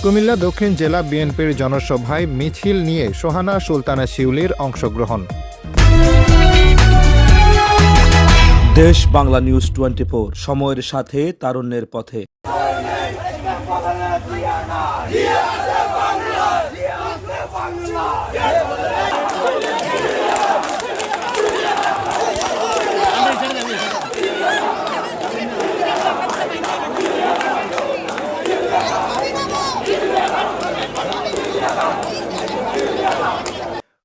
কুমিল্লা দক্ষিণ জেলা বিএনপির জনসভায় মিছিল নিয়ে সোহানা সুলতানা শিউলির অংশগ্রহণ। দেশ বাংলা নিউজ 24, সময়ের সাথে তারুণ্যের পথে।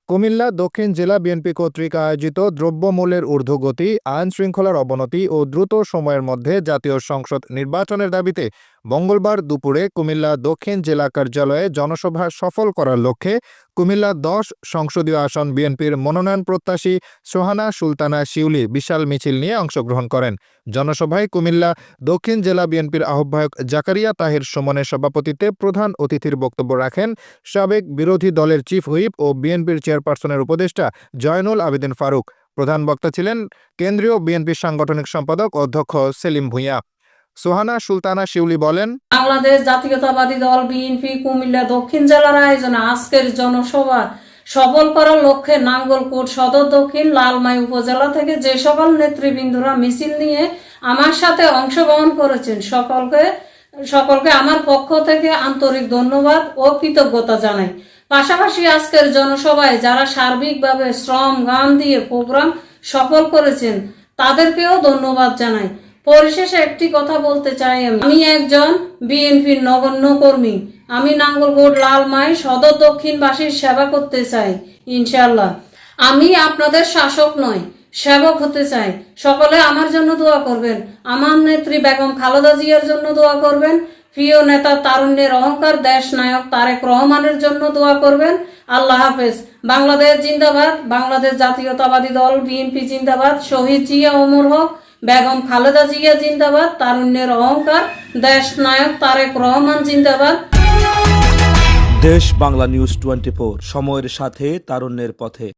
কুমিল্লা দক্ষিণ জেলা বিএনপি কর্তৃক আয়োজিত দ্রব্যমূল্যের ঊর্ধ্বগতি, আইন শৃঙ্খলার অবনতি ও দ্রুত সময়ের মধ্যে জাতীয় সংসদ নির্বাচনের দাবিতে মঙ্গলবার দুপুরে কুমিল্লা দক্ষিণ জেলা কার্যালয়ে জনসভা সফল করার লক্ষ্যে কুমিল্লা 10 সংসদীয় আসন বিএনপির মনোনয়ন প্রত্যাশী সোহানা সুলতানা শিউলি বিশাল মিছিল নিয়ে অংশগ্রহণ করেন। জনসভায় কুমিল্লা দক্ষিণ জেলা বিএনপির আহ্বায়ক জাকারিয়া তাহের সুমনের সভাপতিত্বে প্রধান অতিথির বক্তব্য রাখেন সাবেক বিরোধী দলের চিফ হুইপ ও বিএনপির চেয়ারপারসনের উপদেষ্টা জয়নুল আবেদিন ফারুক। প্রধান বক্তা ছিলেন কেন্দ্রীয় বিএনপির সাংগঠনিক সম্পাদক অধ্যক্ষ সেলিম ভূঁইয়া। সোহানা সুলতানা শিউলি বলেন, বাংলাদেশ জাতীয়তাবাদী দল বিএনপি কুমিল্লা দক্ষিণ জেলার আয়োজনে আজকের জনসভা সফল করার লক্ষ্যে নাঙ্গলকোট সদর দক্ষিণ লালমাই উপজেলা থেকে যে সকল নেতৃবৃন্দরা মিছিল নিয়ে আমার সাথে অংশগ্রহণ করেছেন সকলকে আমার পক্ষ থেকে আন্তরিক ধন্যবাদ ও কৃতজ্ঞতা জানাই। পাশাপাশি আজকের জনসভায় যারা সার্বিকভাবে শ্রম গান দিয়ে প্রোগ্রাম সফল করেছেন তাদেরকেও ধন্যবাদ জানাই। পরিশেষে একটি কথা বলতে চাই, আমি একজন বিএনপির নগণ্য কর্মী। আমি নাঙ্গলকোট লালমাই সদর দক্ষিণবাসীর সেবা করতে চাই ইনশাআল্লাহ। আমি আপনাদের শাসক নয়, সেবক হতে চাই। সকলে আমার জন্য দোয়া করবেন, আমার নেত্রী বেগম খালেদা জিয়ার জন্য দোয়া করবেন, প্রিয় নেতা তারুণ্যের অহংকার দেশ নায়ক তারেক রহমানের জন্য দোয়া করবেন। আল্লাহ হাফেজ। বাংলাদেশ জিন্দাবাদ, বাংলাদেশ জাতীয়তাবাদী দল বিএনপি জিন্দাবাদ, শহীদ জিয়া ওমর হক, বেগম খালেদা জিয়া জিন্দাবাদ, তারুণ্যের অহংকার দেশ নায়ক তারেক রহমান জিন্দাবাদ। দেশ বাংলা নিউজ 24, সময়ের সাথে তারুণ্যের পথে।